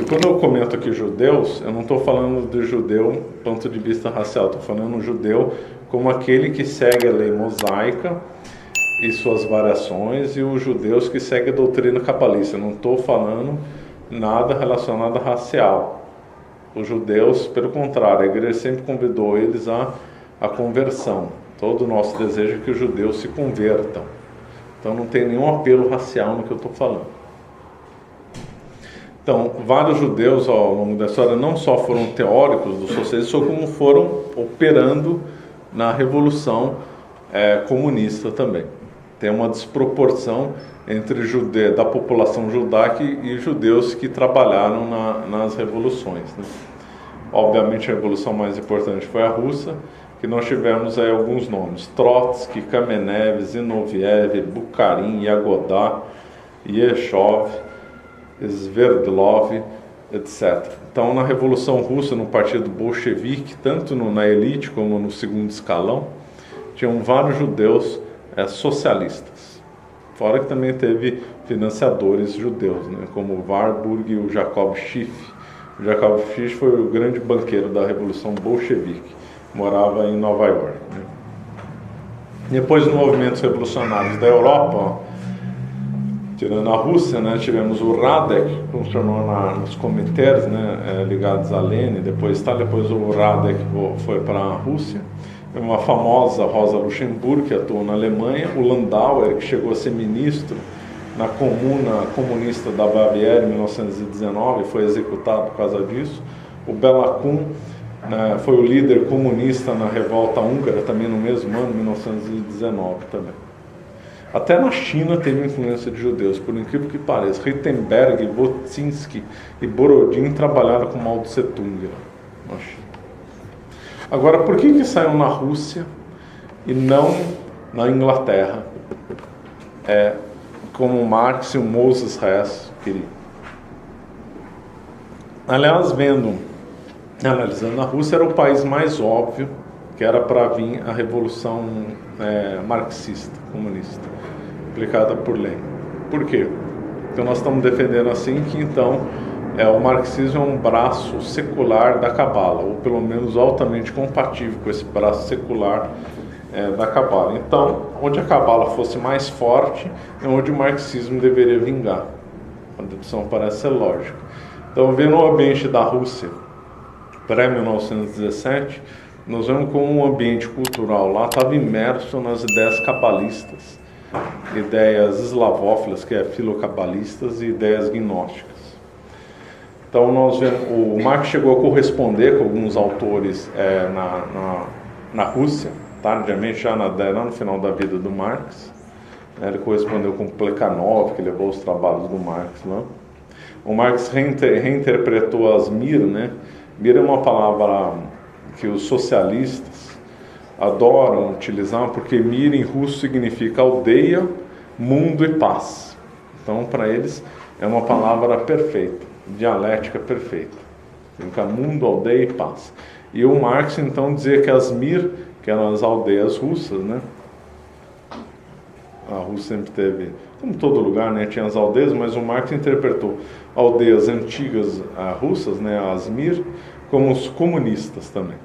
Quando eu comento aqui judeus, eu não estou falando de judeu do ponto de vista racial, estou falando judeu como aquele que segue a lei mosaica e suas variações, e os judeus que seguem a doutrina cabalista. Eu não estou falando nada relacionado a racial. Os judeus, pelo contrário, a igreja sempre convidou eles à conversão. Todo o nosso desejo é que os judeus se convertam. Então não tem nenhum apelo racial no que eu estou falando. Então, vários judeus ao longo da história não só foram teóricos do socialismo, como foram operando na revolução comunista também. Tem uma desproporção entre da população judaica e judeus que trabalharam nas revoluções, né? Obviamente a revolução mais importante foi a russa, que nós tivemos aí alguns nomes: Trotsky, Kamenev, Zinoviev, Bukharin, Yagodá, Yeshov, Sverdlov, etc. Então, na Revolução Russa, no Partido Bolchevique, tanto na elite como no segundo escalão, tinham vários judeus socialistas. Fora que também teve financiadores judeus, né, como o Warburg e o Jacob Schiff. O Jacob Schiff foi o grande banqueiro da Revolução Bolchevique, morava em Nova York, né. Depois dos movimentos revolucionários da Europa, tirando a Rússia, né, tivemos o Radek, que funcionou nos comitês, né, ligados a Lenin, depois o Radek foi para a Rússia. Uma famosa Rosa Luxemburgo, que atuou na Alemanha, o Landauer, que chegou a ser ministro na Comuna Comunista da Baviera em 1919, foi executado por causa disso. O Bela Kun, né, foi o líder comunista na revolta húngara, também no mesmo ano, 1919 também. Até na China teve influência de judeus, por incrível que pareça. Rittenberg, Botinski e Borodin trabalharam com Mao Tse Tung na China. Agora, por que saiu na Rússia e não na Inglaterra? Como Marx e o Moses Hess queriam. Aliás, analisando a Rússia, era o país mais óbvio que era para vir a revolução marxista, comunista, aplicada por Lenin. Por quê? Então nós estamos defendendo assim que então o marxismo é um braço secular da Cabala, ou pelo menos altamente compatível com esse braço secular da Cabala. Então, onde a Cabala fosse mais forte, é onde o marxismo deveria vingar. A dedução parece ser lógica. Então, vendo o ambiente da Rússia pré-1917, nós vemos como o ambiente cultural lá estava imerso nas ideias cabalistas, ideias eslavófilas, que é filocabalistas, e ideias gnósticas. Então nós vemos, o Marx chegou a corresponder com alguns autores na Rússia, tardiamente, já no final da vida do Marx. Ele correspondeu com Plekhanov, que levou os trabalhos do Marx lá. O Marx reinterpretou as Mir, né? Mir é uma palavra que os socialistas adoram utilizar, porque Mir em russo significa aldeia, mundo e paz. Então, para eles, é uma palavra perfeita, dialética perfeita. Significa mundo, aldeia e paz. E o Marx, então, dizia que as Mir, que eram as aldeias russas, né? A Rússia sempre teve, como todo lugar, né, tinha as aldeias, mas o Marx interpretou aldeias antigas russas, né, as Mir, como os comunistas também.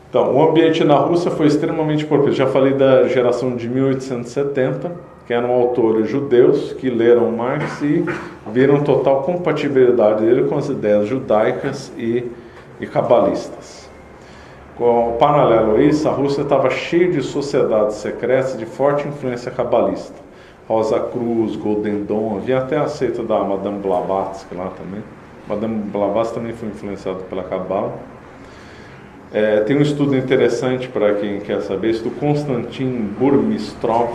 Então, o ambiente na Rússia foi extremamente propício. Já falei da geração de 1870, que eram autores judeus que leram Marx e viram total compatibilidade dele com as ideias judaicas e cabalistas. Com paralelo a isso, a Rússia estava cheia de sociedades secretas de forte influência cabalista. Rosa Cruz, Golden Dawn, havia até a seita da Madame Blavatsky lá também. Madame Blavatsky também foi influenciada pela Cabala. Tem um estudo interessante para quem quer saber, isso do Konstantin Burmistrov,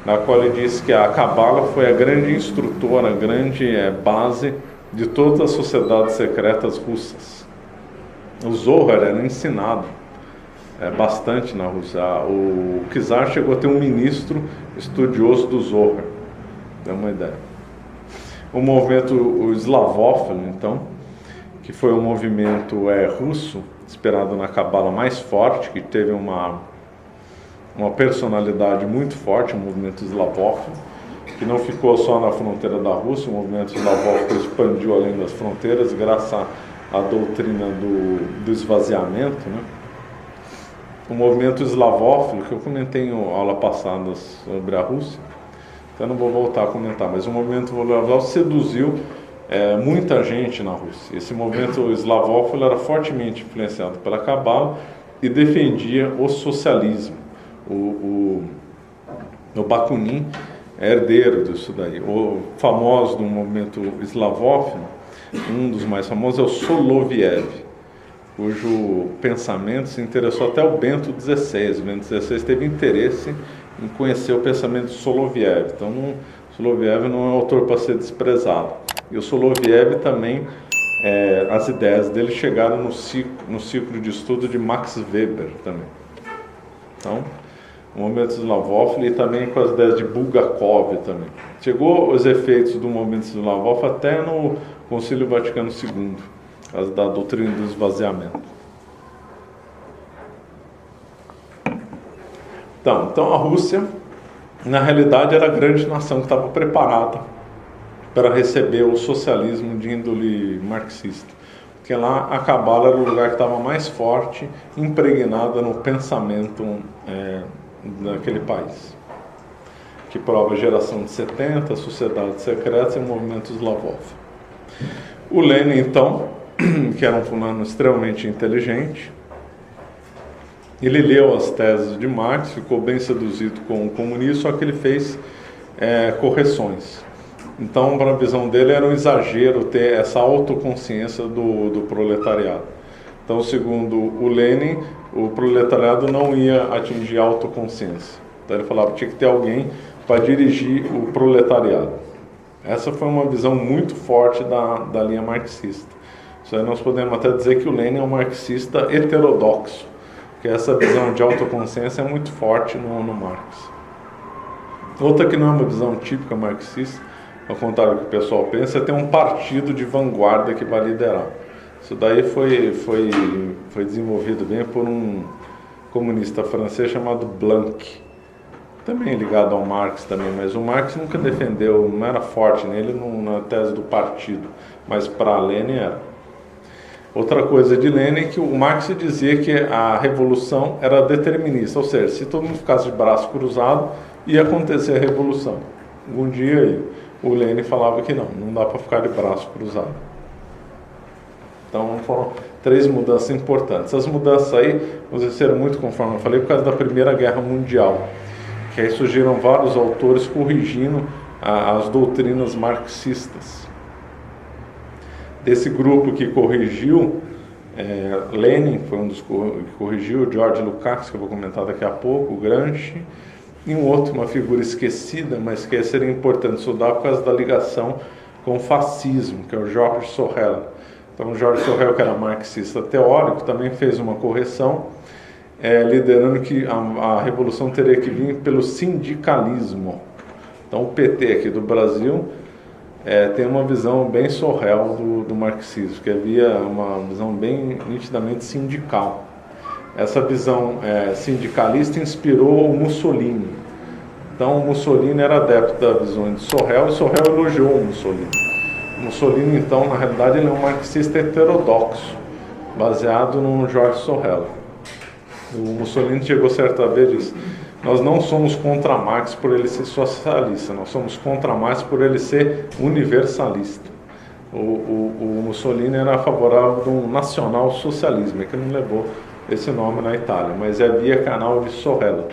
na qual ele diz que a Cabala foi a grande instrutora, a grande base de todas as sociedades secretas russas. O Zohar era ensinado bastante na Rússia. O Czar chegou a ter um ministro estudioso do Zohar, dá uma ideia. O movimento eslavófilo, então, que foi um movimento russo, inspirado na Cabala mais forte, que teve uma personalidade muito forte, um movimento eslavófilo, que não ficou só na fronteira da Rússia, o movimento eslavófilo expandiu além das fronteiras graças à doutrina do esvaziamento, né? O movimento eslavófilo, que eu comentei em aula passada sobre a Rússia, então não vou voltar a comentar, mas o movimento eslavófilo seduziu muita gente na Rússia. Esse movimento eslavófilo era fortemente influenciado pela Cabala e defendia o socialismo. O Bakunin é herdeiro disso daí. O famoso do movimento eslavófilo, um dos mais famosos é o Soloviev, cujo pensamento se interessou até o Bento XVI. O Bento XVI teve interesse em conhecer o pensamento de Soloviev. Então, Soloviev não é um autor para ser desprezado. E o Soloviev também, as ideias dele chegaram no ciclo de estudo de Max Weber também. Então, o movimento eslavófilo e também com as ideias de Bulgakov também. Chegou os efeitos do movimento eslavófilo até no Concílio Vaticano II, por causa da doutrina do esvaziamento. Então a Rússia, na realidade, era a grande nação que estava preparada para receber o socialismo de índole marxista. Porque lá a Cabala era o lugar que estava mais forte, impregnada no pensamento daquele país. Que prova a geração de 70, sociedades secretas e o movimento eslavófilo. O Lenin, então, que era um fulano extremamente inteligente, ele leu as teses de Marx, ficou bem seduzido com o comunismo, só que ele fez correções. Então, para a visão dele, era um exagero ter essa autoconsciência do proletariado. Então, segundo o Lenin, o proletariado não ia atingir a autoconsciência. Então, ele falava que tinha que ter alguém para dirigir o proletariado. Essa foi uma visão muito forte da linha marxista. Isso aí nós podemos até dizer que o Lenin é um marxista heterodoxo, porque essa visão de autoconsciência é muito forte no Marx. Outra que não é uma visão típica marxista, ao contrário do que o pessoal pensa, é ter um partido de vanguarda que vai liderar. Isso daí foi desenvolvido bem por um comunista francês chamado Blanc, também ligado ao Marx também, mas o Marx nunca defendeu, não era forte nele na tese do partido, mas para Lenin era. Outra coisa de Lenin é que o Marx dizia que a revolução era determinista, ou seja, se todo mundo ficasse de braço cruzado, ia acontecer a revolução. Um dia o Lenin falava que não dá para ficar de braço cruzado. Então foram 3 mudanças importantes. Essas mudanças aí aconteceram muito, conforme eu falei, por causa da Primeira Guerra Mundial, que aí surgiram vários autores corrigindo as doutrinas marxistas. Desse grupo que corrigiu, Lenin foi um dos que corrigiu, George Lukács, que eu vou comentar daqui a pouco, o Gramsci, e um outro, uma figura esquecida, mas que seria importante estudar por causa da ligação com o fascismo, que é o Georges Sorel. Então, o Georges Sorel, que era marxista teórico, também fez uma correção, liderando que a revolução teria que vir pelo sindicalismo. Então, o PT aqui do Brasil tem uma visão bem Sorel do marxismo, que havia uma visão bem nitidamente sindical. Essa visão sindicalista inspirou o Mussolini. Então, o Mussolini era adepto da visão de Sorel, e Sorel elogiou o Mussolini. O Mussolini, então, na realidade, ele é um marxista heterodoxo, baseado no Georges Sorel. O Mussolini chegou certa vez e disse: nós não somos contra Marx por ele ser socialista, nós somos contra Marx por ele ser universalista. O Mussolini era favorável do nacional-socialismo, que não levou esse nome na Itália, mas havia canal de Sorel.